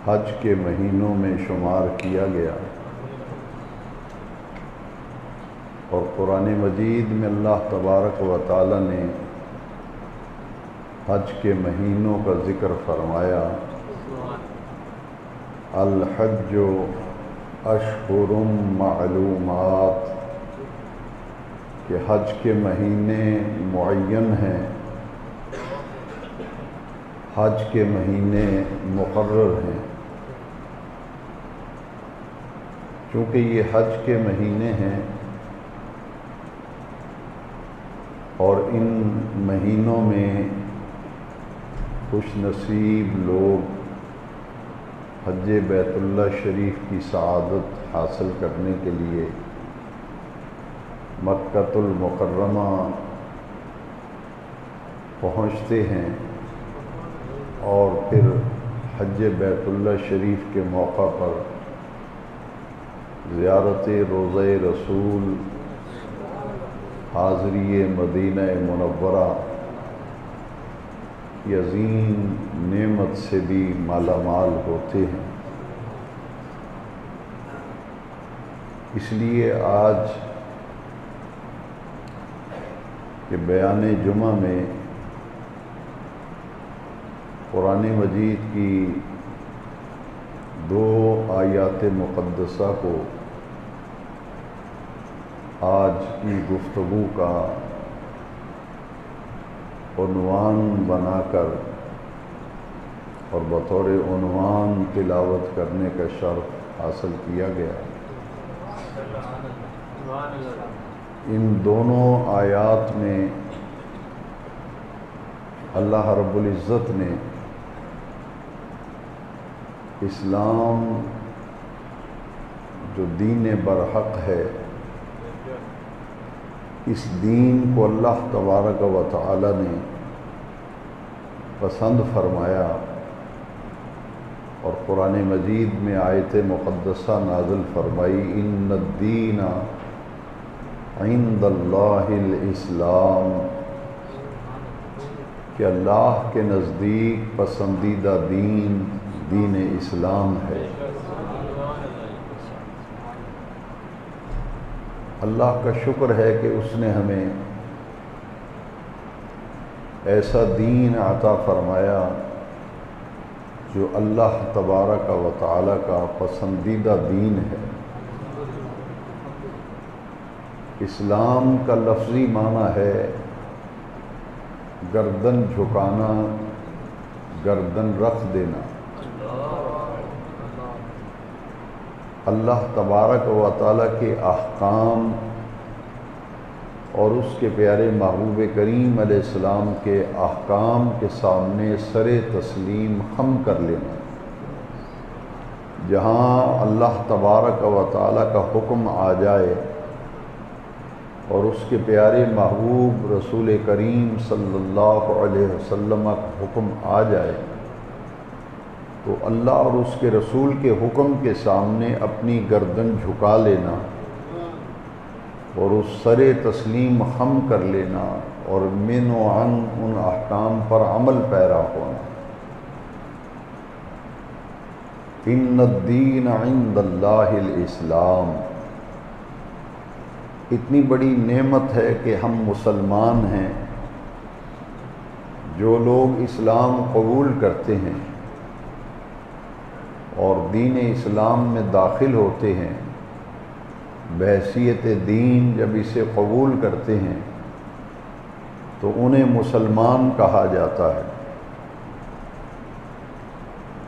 حج کے مہینوں میں شمار کیا گیا، اور قرآن مجید میں اللہ تبارک و تعالی نے حج کے مہینوں کا ذکر فرمایا، الحج اشہر معلومات، کہ حج کے مہینے معین ہیں، حج کے مہینے مقرر ہیں۔ چونکہ یہ حج کے مہینے ہیں اور ان مہینوں میں خوش نصیب لوگ حج بیت اللہ شریف کی سعادت حاصل کرنے کے لیے مکۃ المکرمہ پہنچتے ہیں، اور پھر حج بیت اللہ شریف کے موقع پر زیارت روضہ رسول، حاضری مدینہ منورہ کی عظیم نعمت سے بھی مالا مال ہوتے ہیں۔ اس لیے آج کے بیان جمعہ میں قرآن مجید کی 2 آیات مقدسہ کو آج کی گفتگو کا عنوان بنا کر اور بطور عنوان تلاوت کرنے کا شرف حاصل کیا گیا۔ ان دونوں آیات میں اللہ رب العزت نے اسلام جو دین برحق ہے، اس دین کو اللہ تبارک و تعالی نے پسند فرمایا، اور قرآن مجید میں آیت مقدسہ نازل فرمائی، ان الدین عند اللہ الاسلام، کہ اللہ کے نزدیک پسندیدہ دین دین اسلام ہے۔ اللہ کا شکر ہے کہ اس نے ہمیں ایسا دین عطا فرمایا جو اللہ تبارک و تعالی کا پسندیدہ دین ہے۔ اسلام کا لفظی معنی ہے گردن جھکانا، گردن رکھ دینا۔ اللہ تبارک و تعالی کے احکام اور اس کے پیارے محبوب کریم علیہ السلام کے احکام کے سامنے سر تسلیم خم کر لینا۔ جہاں اللہ تبارک و تعالی کا حکم آ جائے اور اس کے پیارے محبوب رسول کریم صلی اللہ علیہ وسلم کا حکم آ جائے تو اللہ اور اس کے رسول کے حکم کے سامنے اپنی گردن جھکا لینا اور اس سر تسلیم خم کر لینا اور من و عن ان احکام پر عمل پیرا ہونا۔ ان الدین عند اللہ الاسلام، اتنی بڑی نعمت ہے کہ ہم مسلمان ہیں۔ جو لوگ اسلام قبول کرتے ہیں اور دین اسلام میں داخل ہوتے ہیں، بحیثیت دین جب اسے قبول کرتے ہیں تو انہیں مسلمان کہا جاتا ہے۔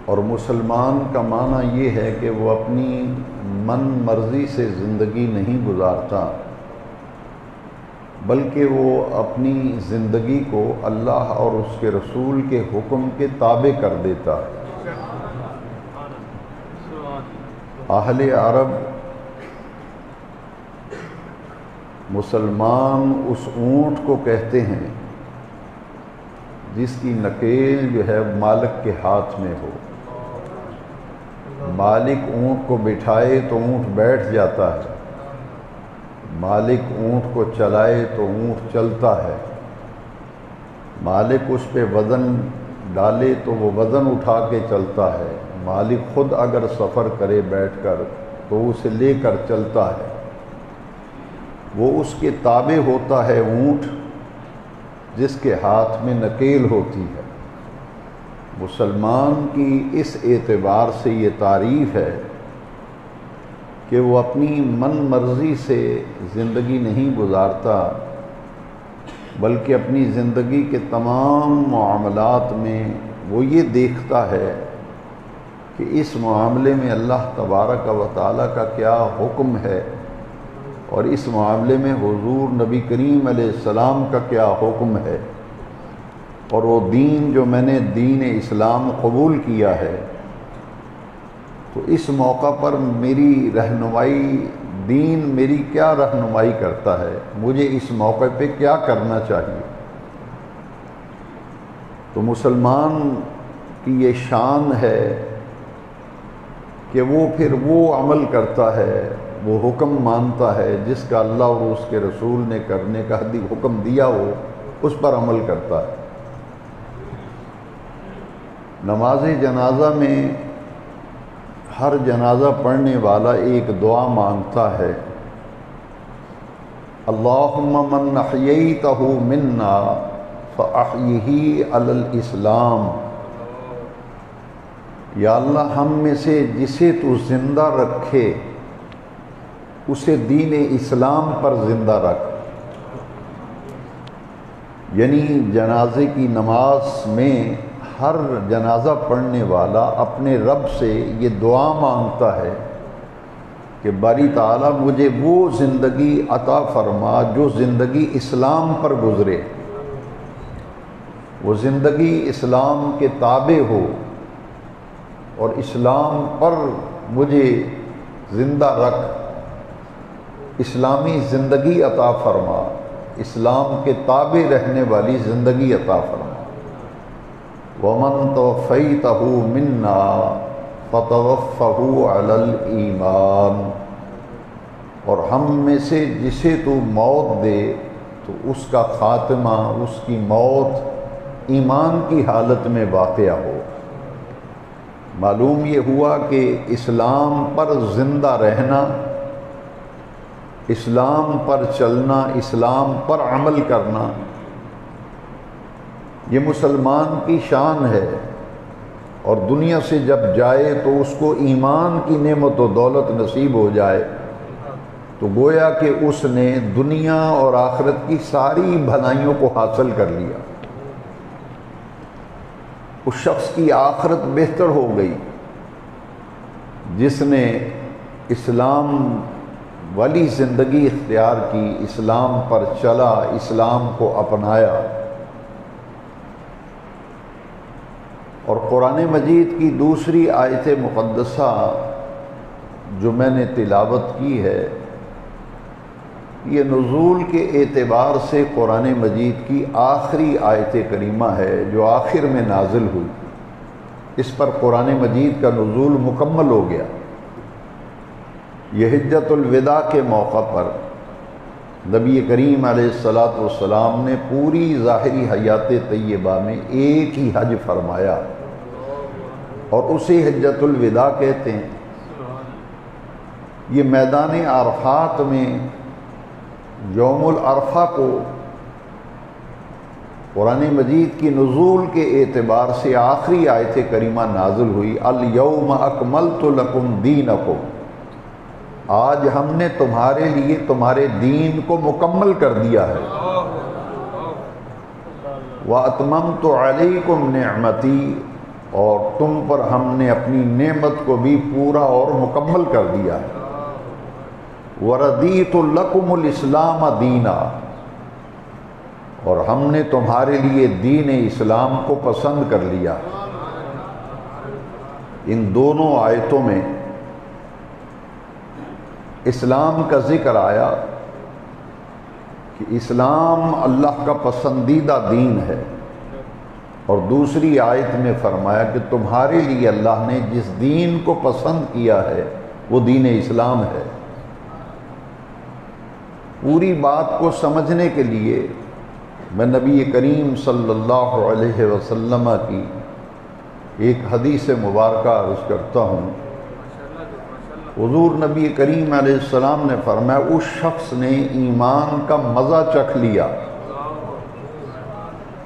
اور مسلمان کا معنی یہ ہے کہ وہ اپنی من مرضی سے زندگی نہیں گزارتا، بلکہ وہ اپنی زندگی کو اللہ اور اس کے رسول کے حکم کے تابع کر دیتا ہے۔ اہل عرب مسلمان اس اونٹ کو کہتے ہیں جس کی نکیل جو ہے مالک کے ہاتھ میں ہو۔ مالک اونٹ کو بٹھائے تو اونٹ بیٹھ جاتا ہے، مالک اونٹ کو چلائے تو اونٹ چلتا ہے، مالک اس پہ وزن ڈالے تو وہ وزن اٹھا کے چلتا ہے، مالک خود اگر سفر کرے بیٹھ کر تو اسے لے کر چلتا ہے، وہ اس کے تابع ہوتا ہے اونٹ جس کے ہاتھ میں نکیل ہوتی ہے۔ مسلمان کی اس اعتبار سے یہ تعریف ہے کہ وہ اپنی من مرضی سے زندگی نہیں گزارتا، بلکہ اپنی زندگی کے تمام معاملات میں وہ یہ دیکھتا ہے کہ اس معاملے میں اللہ تبارک و تعالیٰ کا کیا حکم ہے، اور اس معاملے میں حضور نبی کریم علیہ السلام کا کیا حکم ہے، اور وہ دین جو میں نے دین اسلام قبول کیا ہے، تو اس موقع پر میری رہنمائی، دین میری کیا رہنمائی کرتا ہے، مجھے اس موقع پہ کیا کرنا چاہیے۔ تو مسلمان کی یہ شان ہے کہ وہ پھر وہ عمل کرتا ہے، وہ حکم مانتا ہے جس کا اللہ اور اس کے رسول نے کرنے کا حکم دیا ہو، اس پر عمل کرتا ہے۔ نماز جنازہ میں ہر جنازہ پڑھنے والا ایک دعا مانگتا ہے، اللہم من احییتہ منا فاحیہ علی الاسلام، یا اللہ ہم میں سے جسے تو زندہ رکھے اسے دین اسلام پر زندہ رکھ۔ یعنی جنازے کی نماز میں ہر جنازہ پڑھنے والا اپنے رب سے یہ دعا مانگتا ہے کہ باری تعالیٰ مجھے وہ زندگی عطا فرما جو زندگی اسلام پر گزرے، وہ زندگی اسلام کے تابع ہو، اور اسلام پر مجھے زندہ رکھ، اسلامی زندگی عطا فرما، اسلام کے تابع رہنے والی زندگی عطا فرما۔ وَمَن تَوَفَّيْتَهُ مِنَّا فَتَوَفَّهُ عَلَى الْإِيمَانِ، اور ہم میں سے جسے تو موت دے تو اس کا خاتمہ، اس کی موت ایمان کی حالت میں واقع ہو۔ معلوم یہ ہوا کہ اسلام پر زندہ رہنا، اسلام پر چلنا، اسلام پر عمل کرنا، یہ مسلمان کی شان ہے، اور دنیا سے جب جائے تو اس کو ایمان کی نعمت و دولت نصیب ہو جائے تو گویا کہ اس نے دنیا اور آخرت کی ساری بھلائیوں کو حاصل کر لیا، اس شخص کی آخرت بہتر ہو گئی جس نے اسلام والی زندگی اختیار کی، اسلام پر چلا، اسلام کو اپنایا۔ اور قرآن مجید کی دوسری آیت مقدسہ جو میں نے تلاوت کی ہے، یہ نزول کے اعتبار سے قرآن مجید کی آخری آیت کریمہ ہے جو آخر میں نازل ہوئی، اس پر قرآن مجید کا نزول مکمل ہو گیا۔ یہ حجۃ الوداع کے موقع پر نبی کریم علیہ الصلاۃ والسلام نے پوری ظاہری حیات طیبہ میں ایک ہی حج فرمایا، اور اسے حجۃ الوداع کہتے ہیں۔ یہ میدان عرفات میں یوم العرفہ کو قرآن مجید کی نزول کے اعتبار سے آخری آیت کریمہ نازل ہوئی، الیوم اکملت لکم دینکم، آج ہم نے تمہارے لیے تمہارے دین کو مکمل کر دیا ہے، وَأَتْمَمْتُ عَلَيْكُمْ نِعْمَتِي، اور تم پر ہم نے اپنی نعمت کو بھی پورا اور مکمل کر دیا ہے، وَرَضِيتُ لَكُمُ الْإِسْلَامَ دِينًا، اور ہم نے تمہارے لیے دین اسلام کو پسند کر لیا۔ ان دونوں آیتوں میں اسلام کا ذکر آیا کہ اسلام اللہ کا پسندیدہ دین ہے، اور دوسری آیت میں فرمایا کہ تمہارے لیے اللہ نے جس دین کو پسند کیا ہے وہ دین اسلام ہے۔ پوری بات کو سمجھنے کے لیے میں نبی کریم صلی اللہ علیہ وسلم کی ایک حدیث مبارکہ عرض کرتا ہوں۔ حضور نبی کریم علیہ السلام نے فرمایا اس شخص نے ایمان کا مزہ چکھ لیا،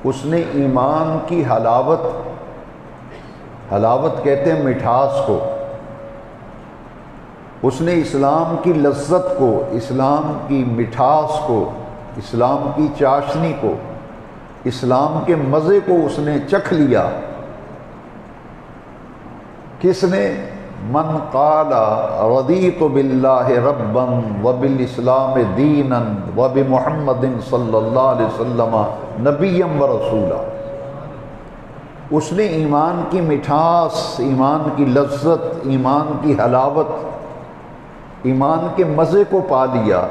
اس نے ایمان کی حلاوت کہتے ہیں مٹھاس کو، اس نے اسلام کی لذت کو، اسلام کی مٹھاس کو، اسلام کی چاشنی کو، اسلام کے مزے کو اس نے چکھ لیا۔ کس نے؟ من قال رضیت باللہ ربا وبالاسلام دینا وبمحمد صلی اللہ علیہ وسلم نبیا ورسولا۔ اس نے ایمان کی مٹھاس، ایمان کی لذت، ایمان کی حلاوت، ایمان کے مزے کو پا لیا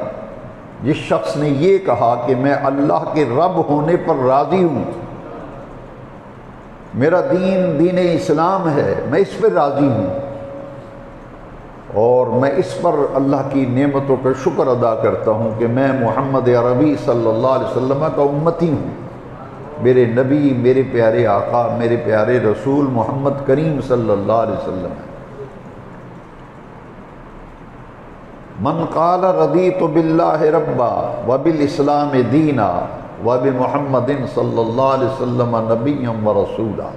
جس شخص نے یہ کہا کہ میں اللہ کے رب ہونے پر راضی ہوں، میرا دین اسلام ہے، میں اس پر راضی ہوں اور میں اس پر اللہ کی نعمتوں کا شکر ادا کرتا ہوں کہ میں محمد عربی صلی اللہ علیہ وسلم کا امتی ہوں، میرے نبی، میرے پیارے آقا، میرے پیارے رسول محمد کریم صلی اللہ علیہ وسلم ہے۔ من قال رضیت باللہ ربا وبالاسلام دینا وبمحمد صلی اللہ علیہ وسلم نبیا ورسولا۔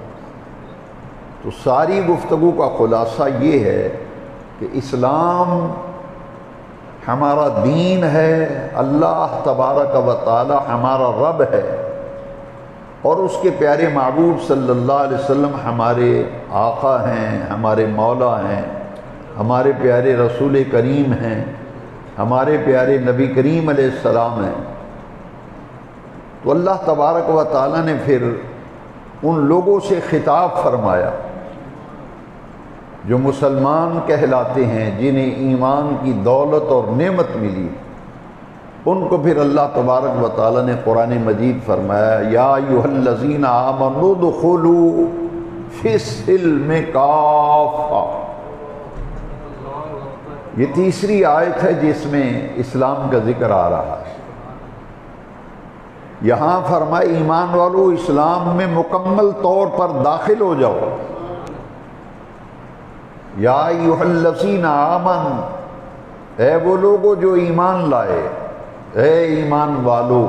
تو ساری گفتگو کا خلاصہ یہ ہے کہ اسلام ہمارا دین ہے، اللہ تبارک و تعالی ہمارا رب ہے اور اس کے پیارے محبوب صلی اللہ علیہ وسلم ہمارے آقا ہیں، ہمارے مولا ہیں، ہمارے پیارے رسول کریم ہیں، ہمارے پیارے نبی کریم علیہ السلام ہیں۔ تو اللہ تبارک و تعالی نے پھر ان لوگوں سے خطاب فرمایا جو مسلمان کہلاتے ہیں، جنہیں ایمان کی دولت اور نعمت ملی، ان کو پھر اللہ تبارک و تعالی نے قرآن مجید فرمایا یا ایھا الذین آمنوا ادخلوا فی السلم کافہ۔ یہ تیسری آیت ہے جس میں اسلام کا ذکر آ رہا ہے۔ یہاں فرمایا ایمان والو اسلام میں مکمل طور پر داخل ہو جاؤ۔ یا ایھا الذین آمنوا، اے وہ لوگو جو ایمان لائے، اے ایمان والو،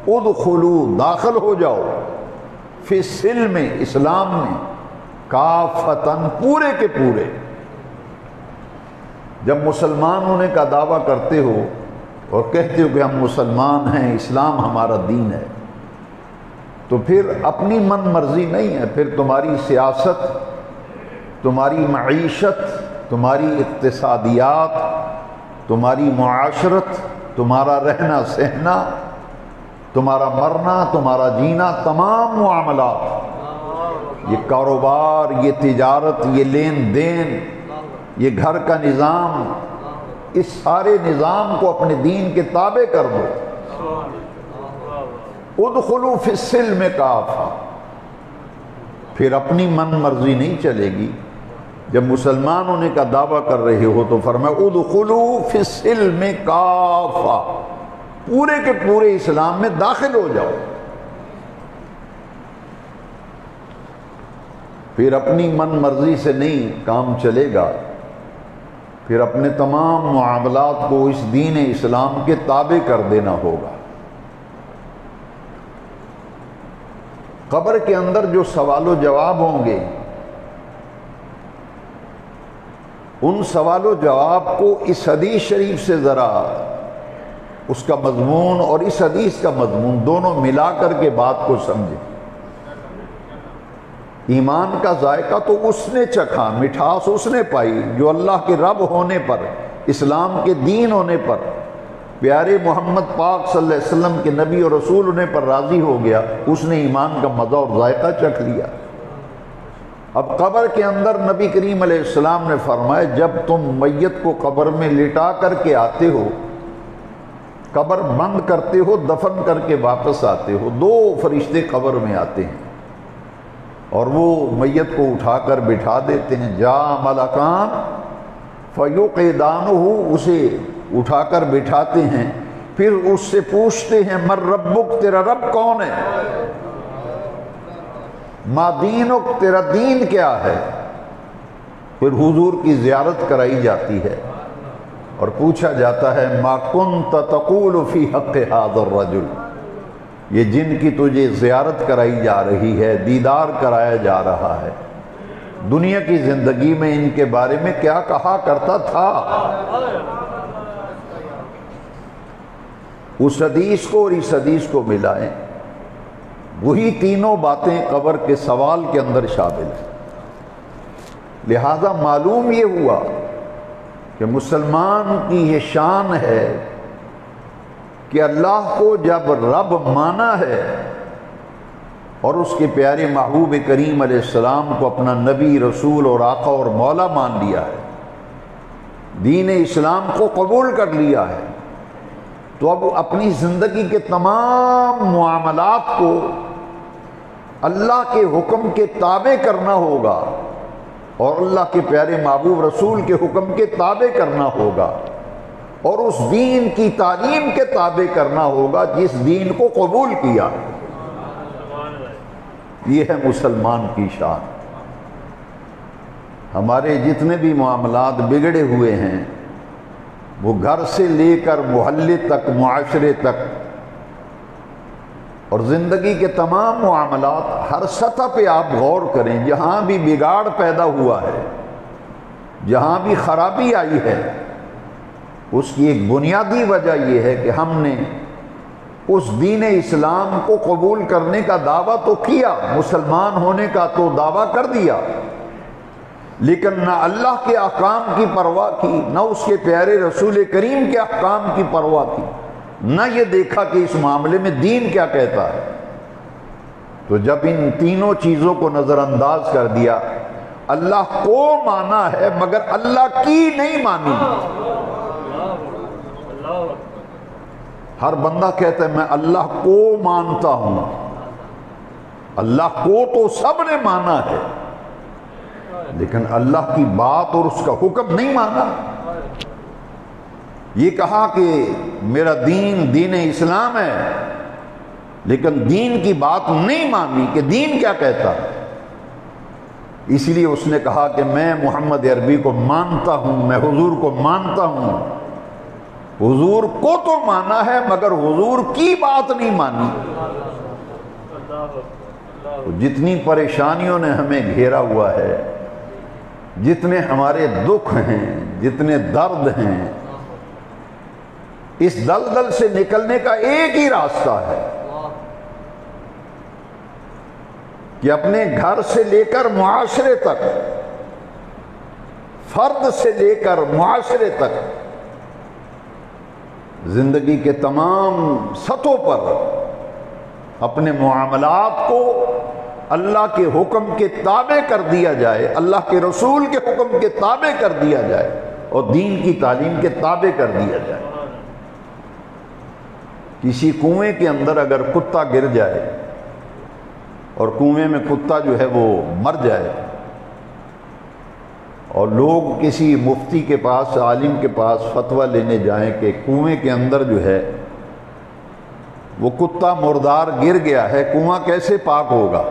ادخلوا داخل ہو جاؤ، فی السلم اسلام میں، کافتن پورے کے پورے۔ جب مسلمان ہونے کا دعویٰ کرتے ہو اور کہتے ہو کہ ہم مسلمان ہیں، اسلام ہمارا دین ہے، تو پھر اپنی من مرضی نہیں ہے، پھر تمہاری سیاست، تمہاری معیشت، تمہاری اقتصادیات، تمہاری معاشرت، تمہارا رہنا سہنا، تمہارا مرنا، تمہارا جینا، تمام معاملات، یہ کاروبار، یہ تجارت، یہ لین دین، یہ گھر کا نظام، اس سارے نظام کو اپنے دین کے تابع کر دو۔ ادخلوا فی السلم کافہ، پھر اپنی من مرضی نہیں چلے گی۔ جب مسلمان ہونے کا دعویٰ کر رہے ہو تو فرمایا ادخلوا فی السلم کافہ، پورے کے پورے اسلام میں داخل ہو جاؤ۔ پھر اپنی من مرضی سے نہیں کام چلے گا، پھر اپنے تمام معاملات کو اس دین اسلام کے تابع کر دینا ہوگا۔ قبر کے اندر جو سوال و جواب ہوں گے، ان سوال و جواب کو اس حدیث شریف سے ذرا اس کا مضمون اور اس حدیث کا مضمون دونوں ملا کر کے بات کو سمجھیں۔ ایمان کا ذائقہ تو اس نے چکھا، مٹھاس اس نے پائی جو اللہ کے رب ہونے پر، اسلام کے دین ہونے پر، پیارے محمد پاک صلی اللہ علیہ وسلم کے نبی اور رسول ہونے پر راضی ہو گیا، اس نے ایمان کا مزہ اور ذائقہ چکھ لیا۔ اب قبر کے اندر نبی کریم علیہ السلام نے فرمایا جب تم میت کو قبر میں لٹا کر کے آتے ہو، قبر بند کرتے ہو، دفن کر کے واپس آتے ہو، دو فرشتے قبر میں آتے ہیں اور وہ میت کو اٹھا کر بٹھا دیتے ہیں۔ جا ملکان فیوقدانہ، اسے اٹھا کر بٹھاتے ہیں، پھر اس سے پوچھتے ہیں من ربک، تیرا رب کون ہے؟ ما دینک، تیرا دین کیا ہے؟ پھر حضور کی زیارت کرائی جاتی ہے اور پوچھا جاتا ہے ما کنت تقول فی حق ھذا الرجل، یہ جن کی تجھے زیارت کرائی جا رہی ہے، دیدار کرایا جا رہا ہے، دنیا کی زندگی میں ان کے بارے میں کیا کہا کرتا تھا؟ اس حدیث کو اور اس حدیث کو ملائیں، وہی تینوں باتیں قبر کے سوال کے اندر شامل ہیں۔ لہذا معلوم یہ ہوا کہ مسلمان کی یہ شان ہے کہ اللہ کو جب رب مانا ہے اور اس کے پیارے محبوب کریم علیہ السلام کو اپنا نبی، رسول اور آقا اور مولا مان لیا ہے، دین اسلام کو قبول کر لیا ہے، تو اب اپنی زندگی کے تمام معاملات کو اللہ کے حکم کے تابع کرنا ہوگا اور اللہ کے پیارے محبوب رسول کے حکم کے تابع کرنا ہوگا اور اس دین کی تعلیم کے تابع کرنا ہوگا جس دین کو قبول کیا۔ یہ ہے مسلمان کی شان۔ ہمارے جتنے بھی معاملات بگڑے ہوئے ہیں وہ گھر سے لے کر محلے تک، معاشرے تک اور زندگی کے تمام معاملات، ہر سطح پہ آپ غور کریں، جہاں بھی بگاڑ پیدا ہوا ہے، جہاں بھی خرابی آئی ہے، اس کی ایک بنیادی وجہ یہ ہے کہ ہم نے اس دین اسلام کو قبول کرنے کا دعویٰ تو کیا، مسلمان ہونے کا تو دعویٰ کر دیا، لیکن نہ اللہ کے احکام کی پرواہ کی، نہ اس کے پیارے رسول کریم کے احکام کی پرواہ کی، نہ یہ دیکھا کہ اس معاملے میں دین کیا کہتا ہے۔ تو جب ان تینوں چیزوں کو نظر انداز کر دیا، اللہ کو مانا ہے مگر اللہ کی نہیں مانی۔ ہر بندہ کہتا ہے میں اللہ کو مانتا ہوں، اللہ کو تو سب نے مانا ہے لیکن اللہ کی بات اور اس کا حکم نہیں مانا۔ یہ کہا کہ میرا دین دین اسلام ہے لیکن دین کی بات نہیں مانی کہ دین کیا کہتا ہے۔ اس لیے اس نے کہا کہ میں محمد عربی کو مانتا ہوں، میں حضور کو مانتا ہوں۔ حضور کو تو مانا ہے مگر حضور کی بات نہیں مانی۔ جتنی پریشانیوں نے ہمیں گھیرا ہوا ہے، جتنے ہمارے دکھ ہیں، جتنے درد ہیں، اس دلدل سے نکلنے کا ایک ہی راستہ ہے کہ اپنے گھر سے لے کر معاشرے تک، فرد سے لے کر معاشرے تک، زندگی کے تمام سطحوں پر اپنے معاملات کو اللہ کے حکم کے تابع کر دیا جائے، اللہ کے رسول کے حکم کے تابع کر دیا جائے اور دین کی تعلیم کے تابع کر دیا جائے۔ کسی کنویں کے اندر اگر کتا گر جائے اور کنویں میں کتا جو ہے وہ مر جائے اور لوگ کسی مفتی کے پاس، عالم کے پاس فتویٰ لینے جائیں کہ کنویں کے اندر جو ہے وہ کتا مردار گر گیا ہے، کنواں کیسے پاک ہوگا؟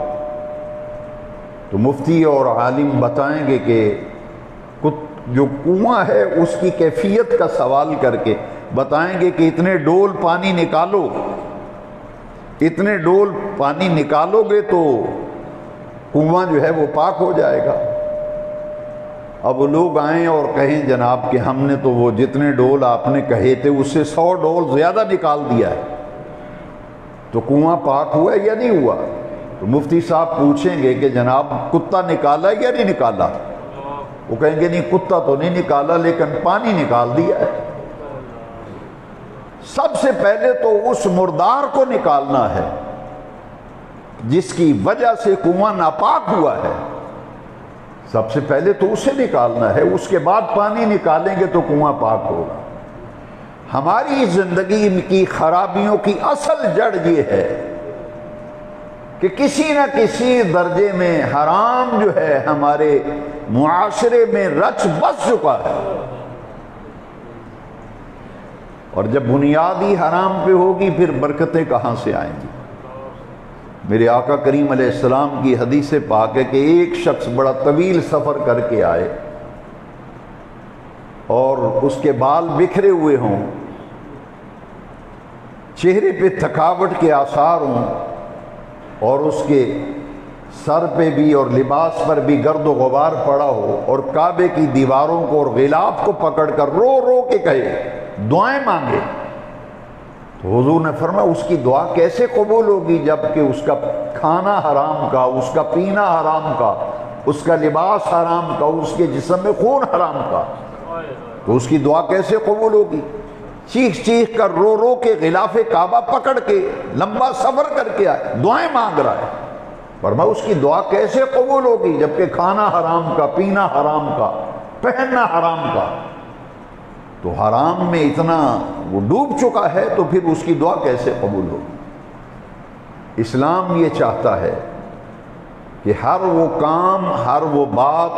تو مفتی اور عالم بتائیں گے کہ جو کنواں ہے اس کی کیفیت کا سوال کر کے بتائیں گے کہ اتنے ڈول پانی نکالو، اتنے ڈول پانی نکالو گے تو کنواں جو ہے وہ پاک ہو جائے گا۔ اب لوگ آئیں اور کہیں جناب کہ ہم نے تو وہ جتنے ڈول آپ نے کہے تھے اس سے 100 ڈول زیادہ نکال دیا ہے، تو کنواں پاک ہوا یا نہیں ہوا؟ تو مفتی صاحب پوچھیں گے کہ جناب کتا نکالا یا نہیں نکالا؟ وہ کہیں گے نہیں کتا تو نہیں نکالا لیکن پانی نکال دیا ہے۔ سب سے پہلے تو اس مردار کو نکالنا ہے جس کی وجہ سے کنواں ناپاک ہوا ہے، سب سے پہلے تو اسے نکالنا ہے، اس کے بعد پانی نکالیں گے تو کنواں پاک ہوگا۔ ہماری زندگی کی خرابیوں کی اصل جڑ یہ ہے کہ کسی نہ کسی درجے میں حرام جو ہے ہمارے معاشرے میں رچ بس چکا ہے، اور جب بنیادی حرام پہ ہوگی پھر برکتیں کہاں سے آئیں گی؟ میرے آقا کریم علیہ السلام کی حدیث پاک ہے کہ ایک شخص بڑا طویل سفر کر کے آئے اور اس کے بال بکھرے ہوئے ہوں، چہرے پہ تھکاوٹ کے آثار ہوں، اور اس کے سر پہ بھی اور لباس پر بھی گرد و غبار پڑا ہو، اور کعبے کی دیواروں کو اور غلاف کو پکڑ کر رو رو کے کہے، دعائیں مانگے، تو حضور نے فرمایا اس کی دعا کیسے قبول ہوگی جب کہ اس کا کھانا حرام کا، اس کا پینا حرام کا، اس کا لباس حرام کا، اس کے جسم میں خون حرام کا، تو اس کی دعا کیسے قبول ہوگی؟ چیخ چیخ کر رو رو کے غلاف کعبہ پکڑ کے لمبا سفر کر کے آئے، دعائیں مانگ رہا ہے، فرمایا اس کی دعا کیسے قبول ہوگی جبکہ کھانا حرام کا، پینا حرام کا، پہننا حرام کا؟ تو حرام میں اتنا وہ ڈوب چکا ہے تو پھر اس کی دعا کیسے قبول ہوگی؟ اسلام یہ چاہتا ہے کہ ہر وہ کام، ہر وہ بات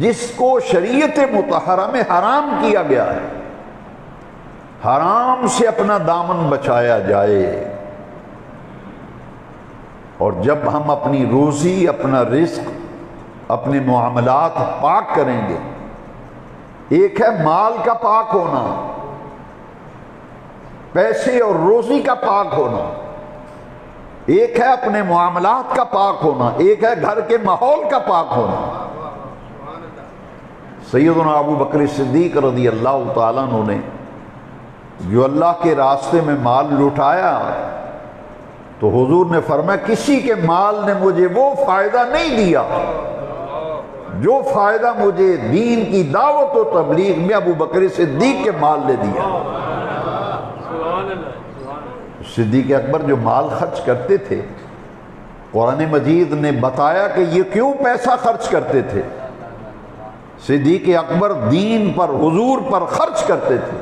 جس کو شریعت مطہرہ میں حرام کیا گیا ہے، حرام سے اپنا دامن بچایا جائے، اور جب ہم اپنی روزی، اپنا رزق، اپنے معاملات پاک کریں گے، ایک ہے مال کا پاک ہونا، پیسے اور روزی کا پاک ہونا، ایک ہے اپنے معاملات کا پاک ہونا، ایک ہے گھر کے ماحول کا پاک ہونا۔ سیدنا ابو بکر صدیق رضی اللہ تعالیٰ عنہ نے جو اللہ کے راستے میں مال لٹایا تو حضور نے فرمایا کسی کے مال نے مجھے وہ فائدہ نہیں دیا جو فائدہ مجھے دین کی دعوت و تبلیغ میں ابو بکر صدیق کے مال نے دیا۔ صدیق اکبر جو مال خرچ کرتے تھے، قرآن مجید نے بتایا کہ یہ کیوں پیسہ خرچ کرتے تھے۔ صدیق اکبر دین پر، حضور پر خرچ کرتے تھے،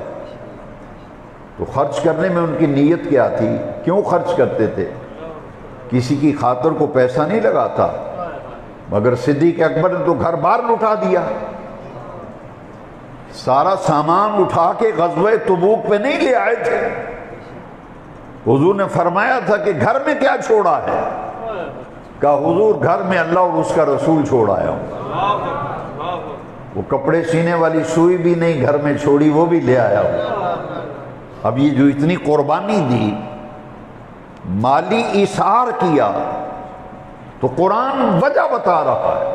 تو خرچ کرنے میں ان کی نیت کیا تھی؟ کیوں خرچ کرتے تھے؟ کسی کی خاطر کو پیسہ نہیں لگاتا، مگر صدیق اکبر نے تو گھر بار لٹا دیا، سارا سامان اٹھا کے غزوہ تبوک پہ نہیں لے آئے تھے۔ حضور نے فرمایا تھا کہ گھر میں کیا چھوڑا ہے؟ کہا حضور گھر میں اللہ اور اس کا رسول چھوڑ آیا ہوں۔ وہ کپڑے سینے والی سوئی بھی نہیں گھر میں چھوڑی، وہ بھی لے آیا ہوں۔ اب یہ جو اتنی قربانی دی، مالی ایثار کیا، تو قرآن وجہ بتا رہا ہے،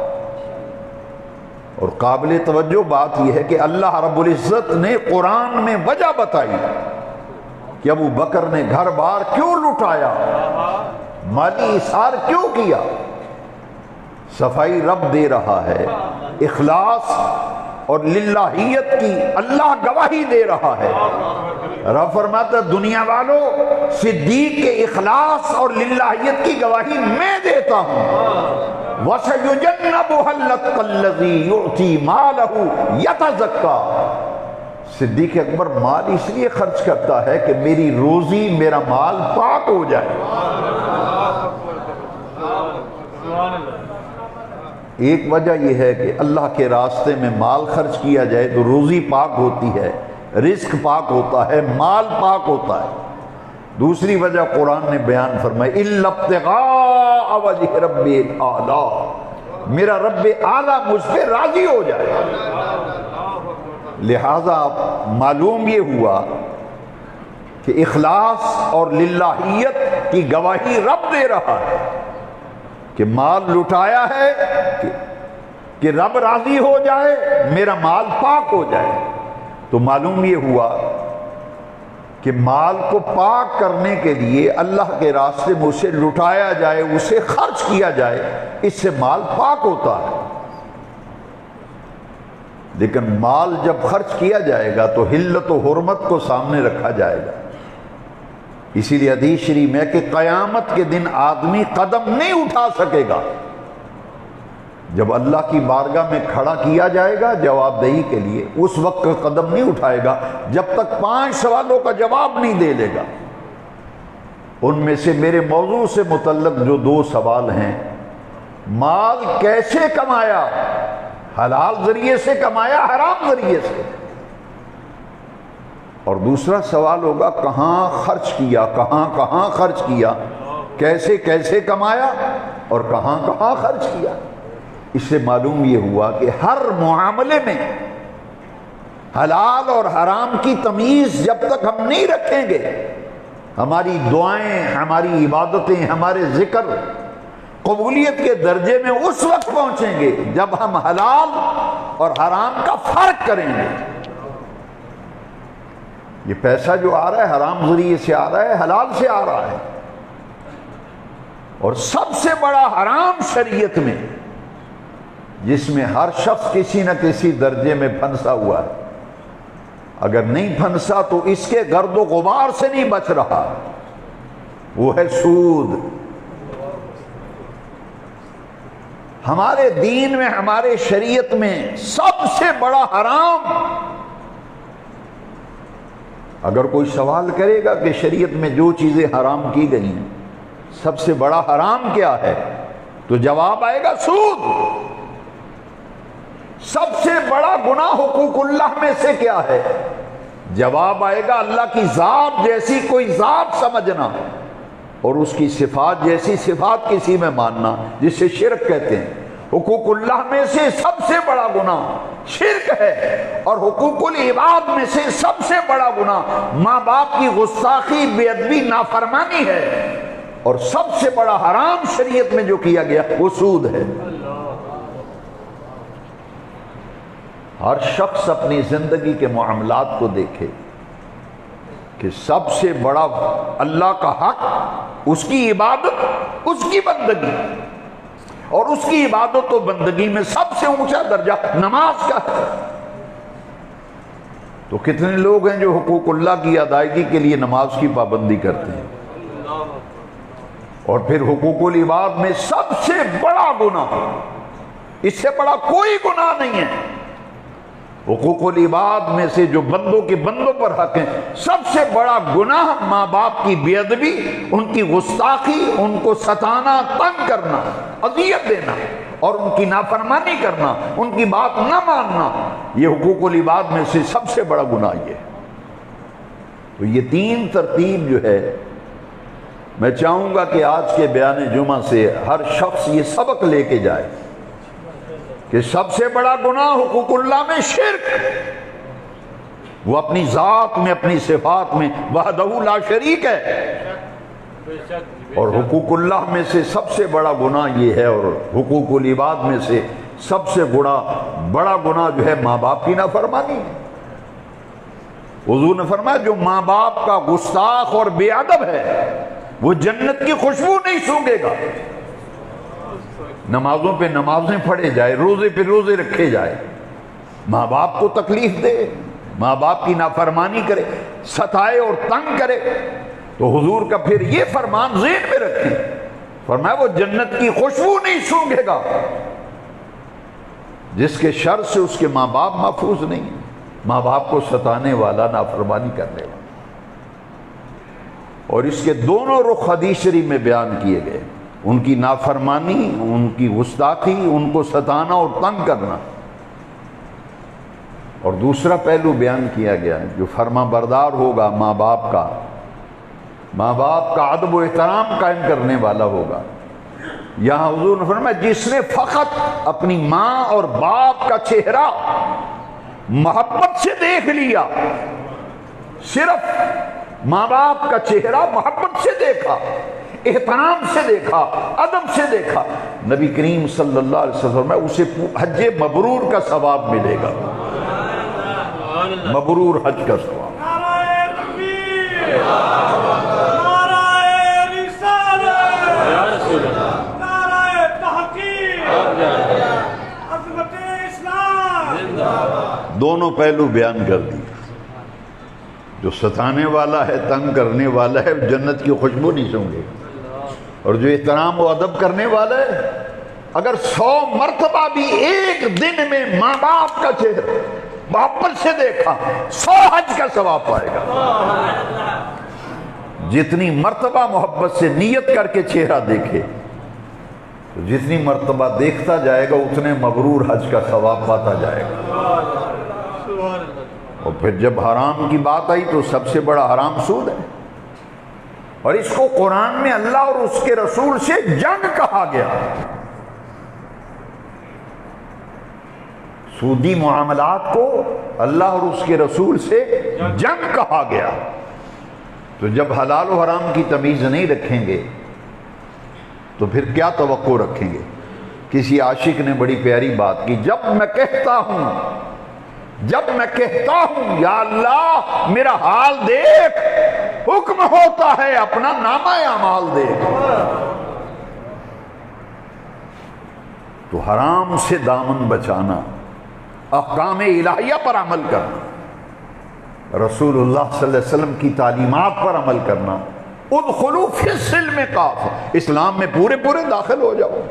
اور قابل توجہ بات یہ ہے کہ اللہ رب العزت نے قرآن میں وجہ بتائی کہ ابو بکر نے گھر بار کیوں لٹایا، مالی ایثار کیوں کیا۔ صفائی رب دے رہا ہے، اخلاص اور للہیت کی اللہ گواہی دے رہا ہے۔ رب فرماتا دنیا والو، صدیق کے اخلاص اور للہیت کی گواہی میں دیتا ہوں۔ وَسَيُجَنَّبُهَا الْأَتْقَى الَّذِي يُؤْتِي مَالَهُ يَتَزَكَّى۔ صدیق اکبر مال اس لیے خرچ کرتا ہے کہ میری روزی، میرا مال پاک ہو جائے۔ ایک وجہ یہ ہے کہ اللہ کے راستے میں مال خرچ کیا جائے تو روزی پاک ہوتی ہے، رزق پاک ہوتا ہے، مال پاک ہوتا ہے۔ دوسری وجہ قرآن نے بیان فرمائی إِلَّا ابْتِغَاءَ وَجْهِ رَبِّ الْأَعْلَىٰ، میرا رب اعلیٰ مجھ پہ راضی ہو جائے۔ لہٰذا معلوم یہ ہوا کہ اخلاص اور للہیت کی گواہی رب دے رہا ہے کہ مال لٹایا ہے کہ رب راضی ہو جائے، میرا مال پاک ہو جائے۔ تو معلوم یہ ہوا کہ مال کو پاک کرنے کے لیے اللہ کے راستے میں اسے لٹایا جائے، اسے خرچ کیا جائے، اس سے مال پاک ہوتا ہے۔ لیکن مال جب خرچ کیا جائے گا تو حلت و حرمت کو سامنے رکھا جائے گا۔ اسی لیے حدیث شریف میں کہ قیامت کے دن آدمی قدم نہیں اٹھا سکے گا۔ جب اللہ کی بارگاہ میں کھڑا کیا جائے گا جواب دہی کے لیے، اس وقت قدم نہیں اٹھائے گا جب تک 5 سوالوں کا جواب نہیں دے لے گا۔ ان میں سے میرے موضوع سے متعلق جو 2 سوال ہیں، مال کیسے کمایا؟ حلال ذریعے سے کمایا، حرام ذریعے سے؟ اور دوسرا سوال ہوگا کہاں خرچ کیا، کہاں خرچ کیا؟ کیسے کیسے کمایا اور کہاں کہاں خرچ کیا۔ اس سے معلوم یہ ہوا کہ ہر معاملے میں حلال اور حرام کی تمیز جب تک ہم نہیں رکھیں گے، ہماری دعائیں، ہماری عبادتیں، ہمارے ذکر قبولیت کے درجے میں اس وقت پہنچیں گے جب ہم حلال اور حرام کا فرق کریں گے۔ یہ پیسہ جو آ رہا ہے حرام ذریعے سے آ رہا ہے، حلال سے آ رہا ہے، اور سب سے بڑا حرام شریعت میں جس میں ہر شخص کسی نہ کسی درجے میں پھنسا ہوا ہے، اگر نہیں پھنسا تو اس کے گرد و غبار سے نہیں بچ رہا، وہ ہے سود۔ ہمارے دین میں، ہمارے شریعت میں سب سے بڑا حرام، اگر کوئی سوال کرے گا کہ شریعت میں جو چیزیں حرام کی گئی ہیں سب سے بڑا حرام کیا ہے، تو جواب آئے گا سود۔ سب سے بڑا گناہ حقوق اللہ میں سے کیا ہے، جواب آئے گا اللہ کی ذات جیسی کوئی ذات سمجھنا اور اس کی صفات جیسی صفات کسی میں ماننا، جسے شرک کہتے ہیں۔ حقوق اللہ میں سے سب سے بڑا گناہ شرک ہے، اور حقوق العباد میں سے سب سے بڑا گناہ ماں باپ کی گستاخی، بے ادبی، نافرمانی ہے، اور سب سے بڑا حرام شریعت میں جو کیا گیا وہ سود ہے۔ ہر شخص اپنی زندگی کے معاملات کو دیکھے کہ سب سے بڑا اللہ کا حق، اس کی عبادت، اس کی بندگی، اور اس کی عبادت و بندگی میں سب سے اونچا درجہ نماز کا ہے۔ تو کتنے لوگ ہیں جو حقوق اللہ کی ادائیگی کے لیے نماز کی پابندی کرتے ہیں، اور پھر حقوق العباد میں سب سے بڑا گناہ، اس سے بڑا کوئی گناہ نہیں ہے، حقوق العباد میں سے جو بندوں کے بندوں پر حق ہیں، سب سے بڑا گناہ ماں باپ کی بے ادبی، ان کی گستاخی، ان کو ستانا، تنگ کرنا، اذیت دینا اور ان کی نافرمانی کرنا، ان کی بات نہ ماننا، یہ حقوق العباد میں سے سب سے بڑا گناہ یہ ہے۔ تو یہ تین ترتیب جو ہے، میں چاہوں گا کہ آج کے بیان جمعہ سے ہر شخص یہ سبق لے کے جائے کہ سب سے بڑا گناہ حقوق اللہ میں شرک، وہ اپنی ذات میں، اپنی صفات میں وحدہ لا شریک ہے، اور حقوق اللہ میں سے سب سے بڑا گناہ یہ ہے، اور حقوق العباد میں سے سب سے بڑا گناہ جو ہے ماں باپ کی نافرمانی ہے۔ حضور نے فرمایا جو ماں باپ کا گستاخ اور بے ادب ہے وہ جنت کی خوشبو نہیں سونگھے گا۔ نمازوں پہ نمازیں پڑھے جائے، روزے پہ روزے رکھے جائے، ماں باپ کو تکلیف دے، ماں باپ کی نافرمانی کرے، ستائے اور تنگ کرے، تو حضور کا پھر یہ فرمان ذہن میں رکھیں، فرمایا وہ جنت کی خوشبو نہیں سونگھے گا۔ جس کے شر سے اس کے ماں باپ محفوظ نہیں، ماں باپ کو ستانے والا، نافرمانی کرنے والا۔ اور اس کے دونوں رخ حدیث شریف میں بیان کیے گئے، ان کی نافرمانی، ان کی گستاخی، ان کو ستانا اور تنگ کرنا، اور دوسرا پہلو بیان کیا گیا ہے جو فرما بردار ہوگا ماں باپ کا ادب و احترام قائم کرنے والا ہوگا۔ یہاں حضور نے فرمایا جس نے فقط اپنی ماں اور باپ کا چہرہ محبت سے دیکھ لیا، صرف ماں باپ کا چہرہ محبت سے دیکھا، احترام سے دیکھا، ادب سے دیکھا، نبی کریم صلی اللہ علیہ وسلم اسے حج مبرور کا ثواب ملے گا، مبرور حج کا ثواب۔ دونوں پہلو بیان کر دی، جو ستانے والا ہے، تنگ کرنے والا ہے، جنت کی خوشبو نہیں سونگے، اور جو احترام و ادب کرنے والا ہے، اگر 100 مرتبہ بھی ایک دن میں ماں باپ کا چہرہ محبت سے دیکھا، 100 حج کا ثواب پائے گا۔ جتنی مرتبہ محبت سے نیت کر کے چہرہ دیکھے، تو جتنی مرتبہ دیکھتا جائے گا اتنے مبرور حج کا ثواب پاتا جائے گا۔ اور پھر جب حرام کی بات آئی تو سب سے بڑا حرام سود ہے، اور اس کو قرآن میں اللہ اور اس کے رسول سے جنگ کہا گیا. سودی معاملات کو اللہ اور اس کے رسول سے جنگ کہا گیا. تو جب حلال و حرام کی تمیز نہیں رکھیں گے تو پھر کیا توقع رکھیں گے؟ کسی عاشق نے بڑی پیاری بات کی، جب میں کہتا ہوں یا اللہ میرا حال دیکھ، حکم ہوتا ہے اپنا نامہ اعمال دیکھ. تو حرام سے دامن بچانا، احکام الہیہ پر عمل کرنا، رسول اللہ صلی اللہ علیہ وسلم کی تعلیمات پر عمل کرنا. ادخلوا فی السلم کافہ، اسلام میں پورے داخل ہو جاؤ.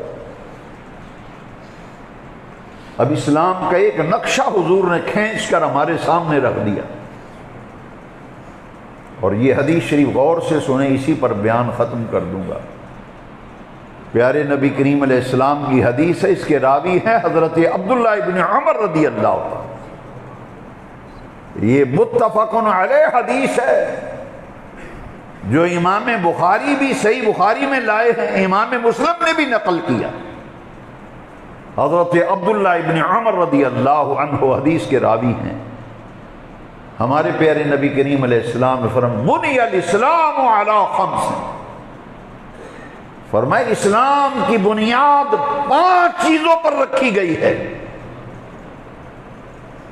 اب اسلام کا ایک نقشہ حضور نے کھینچ کر ہمارے سامنے رکھ دیا، اور یہ حدیث شریف غور سے سنیں، اسی پر بیان ختم کر دوں گا. پیارے نبی کریم علیہ السلام کی حدیث ہے، اس کے راوی ہیں حضرت عبداللہ ابن عمر رضی اللہ عنہ. یہ متفق علیہ حدیث ہے جو امام بخاری بھی صحیح بخاری میں لائے ہیں، امام مسلم نے بھی نقل کیا. حضرت عبداللہ ابن عمر رضی اللہ عنہ حدیث کے راوی ہیں. ہمارے پیارے نبی کریم علیہ السلام نے فرمایا بنی الاسلام علی خمس، فرمایا اسلام کی بنیاد 5 چیزوں پر رکھی گئی ہے.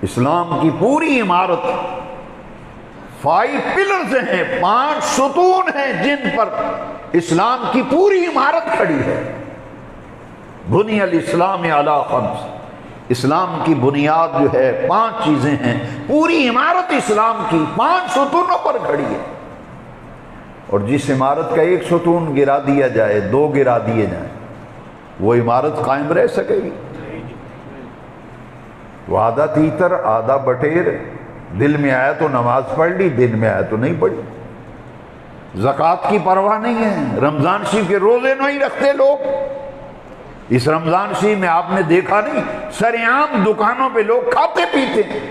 اسلام کی پوری عمارت 5 پلرز ہیں، 5 ستون ہیں جن پر اسلام کی پوری عمارت کھڑی ہے. بنی الاسلام علی خمس، اسلام کی بنیاد جو ہے 5 چیزیں ہیں، پوری عمارت اسلام کی 5 ستونوں پر کھڑی ہے. اور جس عمارت کا ایک ستون گرا دیا جائے، 2 گرا دیے جائیں، وہ عمارت قائم رہ سکے گی؟ وہ آدھا تیتر آدھا بٹیر، دل میں آیا تو نماز پڑھ لی، دل میں آیا تو نہیں پڑھی. زکوٰۃ کی پرواہ نہیں ہے، رمضان شریف کے روزے نہیں رکھتے لوگ. اس رمضان شریف میں آپ نے دیکھا نہیں، سرعام دکانوں پہ لوگ کھاتے پیتے ہیں.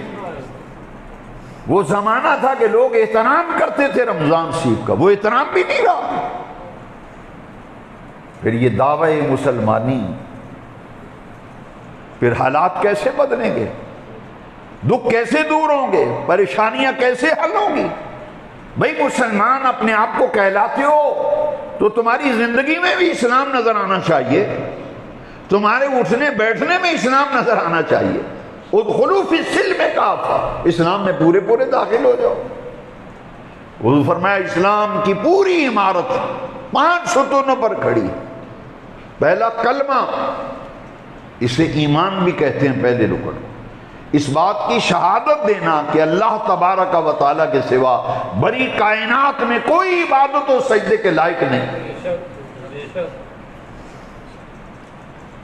وہ زمانہ تھا کہ لوگ احترام کرتے تھے رمضان شریف کا، وہ احترام بھی نہیں رہا. پھر یہ دعوی مسلمانی، پھر حالات کیسے بدلیں گے؟ دکھ کیسے دور ہوں گے؟ پریشانیاں کیسے حل ہوں گی؟ بھائی مسلمان اپنے آپ کو کہلاتے ہو تو تمہاری زندگی میں بھی اسلام نظر آنا چاہیے، تمہارے اٹھنے بیٹھنے میں اسلام نظر آنا چاہیے. ادخلوا فی السلم کافہ، اسلام میں پورے داخل ہو جاؤ. حضور فرمایا اسلام کی پوری عمارت 5 ستونوں پر کھڑی. پہلا کلمہ، اسے ایمان بھی کہتے ہیں، پہلے رکن. اس بات کی شہادت دینا کہ اللہ تبارک و تعالیٰ کے سوا بڑی کائنات میں کوئی عبادت و سجدے کے لائق نہیں.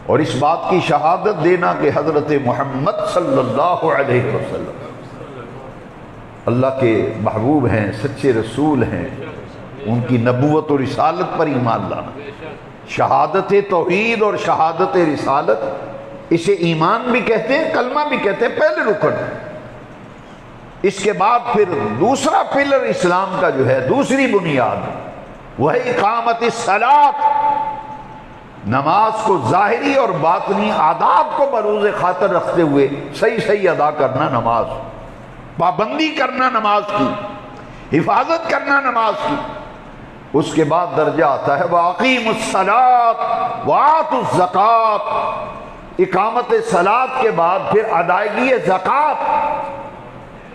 اور اس بات کی شہادت دینا کہ حضرت محمد صلی اللہ علیہ وسلم اللہ کے محبوب ہیں، سچے رسول ہیں، ان کی نبوت و رسالت پر ایمان لانا. شہادت توحید اور شہادت رسالت، اسے ایمان بھی کہتے ہیں، کلمہ بھی کہتے ہیں، پہلے رکن. اس کے بعد پھر دوسرا پلر اسلام کا جو ہے، دوسری بنیاد، وہ ہے اقامت الصلاۃ. نماز کو ظاہری اور باطنی آداب کو بروز خاطر رکھتے ہوئے صحیح ادا کرنا، نماز پابندی کرنا، نماز کی حفاظت کرنا، نماز کی. اس کے بعد درجہ آتا ہے وَأَقِيمُوا الصَّلَاةَ وَآتُوا الزَّكَاةَ. اقامت صلاۃ کے بعد پھر ادائیگی زکوٰۃ.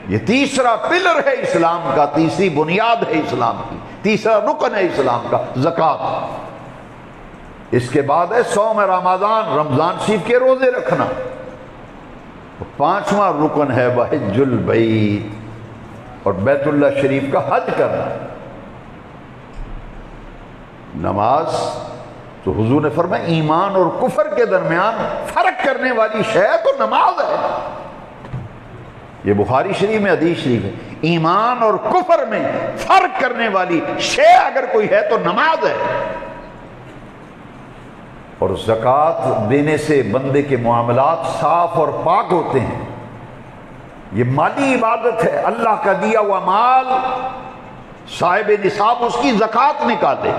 یہ تیسرا پلر ہے اسلام کا، تیسری بنیاد ہے اسلام کی، تیسرا رکن ہے اسلام کا، زکوٰۃ. اس کے بعد ہے صوم رمضان، رمضان شریف کے روزے رکھنا. 5واں رکن ہے وحج البیت، اور بیت اللہ شریف کا حج کرنا. نماز تو حضور نے فرمایا ایمان اور کفر کے درمیان فرق کرنے والی شے تو نماز ہے. یہ بخاری شریف میں حدیث شریف ہے، ایمان اور کفر میں فرق کرنے والی شے اگر کوئی ہے تو نماز ہے. اور زکوٰۃ دینے سے بندے کے معاملات صاف اور پاک ہوتے ہیں. یہ مالی عبادت ہے، اللہ کا دیا ہوا مال صاحب نصاب اس کی زکوٰۃ نکالے،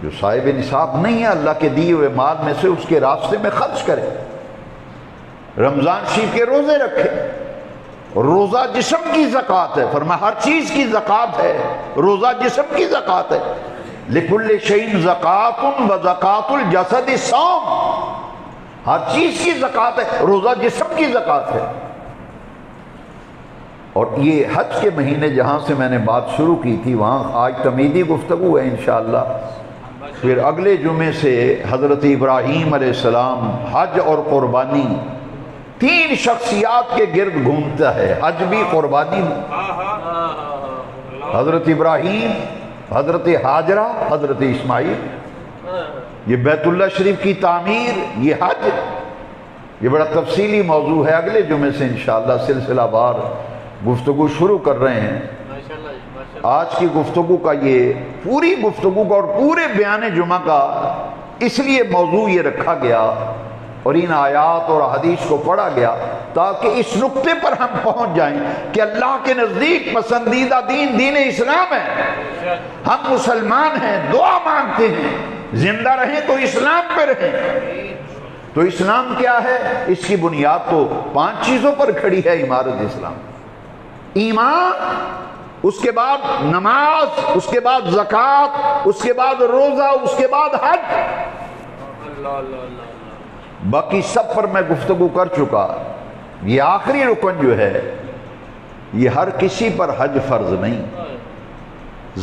جو صاحب نصاب نہیں ہے اللہ کے دیے ہوئے مال میں سے اس کے راستے میں خرچ کرے، رمضان شریف کے روزے رکھے، روزہ جسم کی زکوٰۃ ہے، فرمایا ہر چیز کی زکوٰۃ ہے، روزہ جسم کی زکوٰۃ ہے، لکل شیء زکوٰۃ و زکوٰۃ الجسد الصوم، ہر چیز کی زکوٰۃ ہے، روزہ جسم کی زکوٰۃ ہے۔ اور یہ حج کے مہینے جہاں سے میں نے بات شروع کی تھی وہاں آج تمیدی گفتگو ہے انشاءاللہ، پھر اگلے جمعے سے حضرت ابراہیم علیہ السلام حج اور قربانی تین شخصیات کے گرد گھومتا ہے، حج بھی قربانی بھی، حضرت ابراہیم، حضرت حاجرہ، حضرت اسماعیل، یہ بیت اللہ شریف کی تعمیر، یہ حج، یہ بڑا تفصیلی موضوع ہے، اگلے جمعے سے انشاءاللہ سلسلہ وار گفتگو شروع کر رہے ہیں۔ آج کی گفتگو کا یہ پوری گفتگو کا اور پورے بیان جمعہ کا اس لیے موضوع یہ رکھا گیا اور ان آیات اور حدیث کو پڑھا گیا تاکہ اس نقطے پر ہم پہنچ جائیں کہ اللہ کے نزدیک پسندیدہ دین دین اسلام ہے، ہم مسلمان ہیں، دعا مانگتے ہیں زندہ رہیں تو اسلام پہ رہیں۔ تو اسلام کیا ہے؟ اس کی بنیاد تو 5 چیزوں پر کھڑی ہے عمارت اسلام، ایمان، اس کے بعد نماز، اس کے بعد زکوٰۃ، اس کے بعد روزہ، اس کے بعد حج، باقی سب پر میں گفتگو کر چکا۔ یہ آخری رکن جو ہے یہ ہر کسی پر حج فرض نہیں،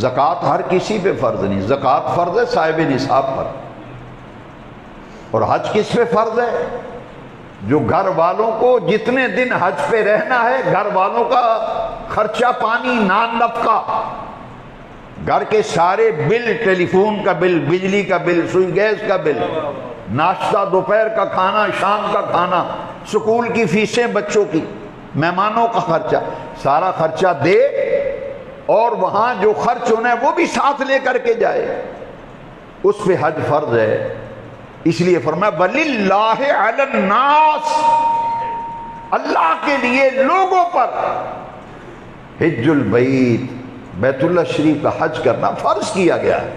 زکوٰۃ ہر کسی پہ فرض نہیں، زکوٰۃ فرض ہے صاحب نصاب پر، اور حج کس پہ فرض ہے؟ جو گھر والوں کو جتنے دن حج پہ رہنا ہے گھر والوں کا خرچہ پانی نان نفقہ، گھر کے سارے بل، ٹیلی فون کا بل، بجلی کا بل، سوئی گیس کا بل، ناشتہ، دوپہر کا کھانا، شام کا کھانا، سکول کی فیسیں بچوں کی، مہمانوں کا خرچہ، سارا خرچہ دے اور وہاں جو خرچ ہونا ہے وہ بھی ساتھ لے کر کے جائے، اس پہ حج فرض ہے۔ اس لیے فرمایا وَلِلَّهِ عَلَى النَّاسِ، اللہ کے لیے لوگوں پر حج البیت، بیت اللہ شریف کا حج کرنا فرض کیا گیا ہے۔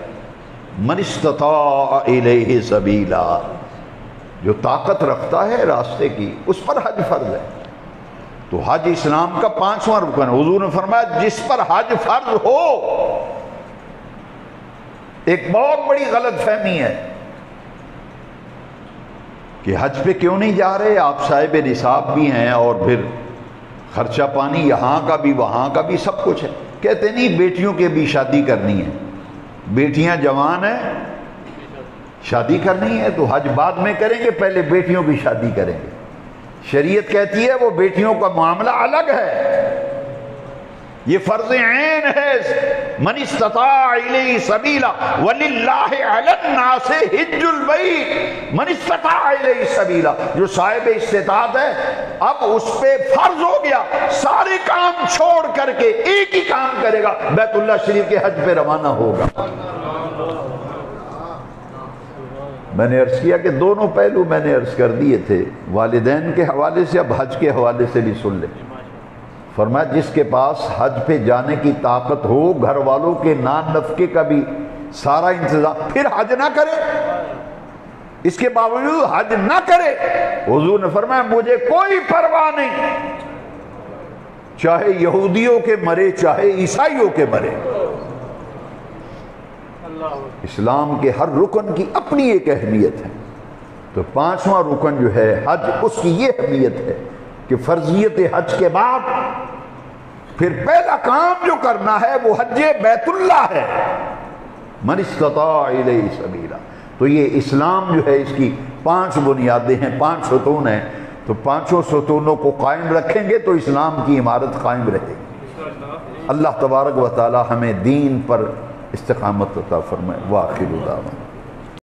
من استطاع الیہ سبیلا، جو طاقت رکھتا ہے راستے کی اس پر حج فرض ہے۔ تو حج اسلام کا 5واں رکن ہے۔ حضور نے فرمایا جس پر حج فرض ہو، ایک بہت بڑی غلط فہمی ہے کہ حج پہ کیوں نہیں جا رہے، آپ صاحب نصاب بھی ہیں اور پھر خرچہ پانی یہاں کا بھی وہاں کا بھی سب کچھ ہے۔ کہتے نہیں بیٹیوں کے بھی شادی کرنی ہے، بیٹیاں جوان ہیں، شادی کرنی ہے تو حج بعد میں کریں گے، پہلے بیٹیوں کی شادی کریں گے۔ شریعت کہتی ہے وہ بیٹیوں کا معاملہ الگ ہے، یہ فرض عین ہے۔ من استطاع الیہ سبیلا وللہ علی الناس حج البیت، من استطاع الیہ سبیلا، جو صاحب استطاعت ہے اب اس پہ فرض ہو گیا، سارے کام چھوڑ کر کے ایک ہی کام کرے گا، بیت اللہ شریف کے حج پہ روانہ ہوگا۔ میں نے عرض کیا کہ دونوں پہلو میں نے عرض کر دیے تھے، والدین کے حوالے سے، اب حج کے حوالے سے بھی سن لیں۔ فرمایا جس کے پاس حج پہ جانے کی طاقت ہو، گھر والوں کے نان نفقے کا بھی سارا انتظام، پھر حج نہ کرے، اس کے باوجود حج نہ کرے، حضور نے فرمایا مجھے کوئی پرواہ نہیں، چاہے یہودیوں کے مرے چاہے عیسائیوں کے مرے۔ اسلام کے ہر رکن کی اپنی ایک اہمیت ہے، تو 5واں رکن جو ہے حج، اس کی یہ اہمیت ہے کہ فرضیت حج کے بعد پھر پہلا کام جو کرنا ہے وہ حج بیت اللہ ہے، من استطاع الیہ سبیلا۔ تو یہ اسلام جو ہے اس کی 5 بنیادیں ہیں، 5 ستون ہیں، تو 5 ستونوں کو قائم رکھیں گے تو اسلام کی عمارت قائم رہے گی۔ اللہ تبارک و تعالی ہمیں دین پر استقامت عطا فرمائے۔ وآخر دعوانا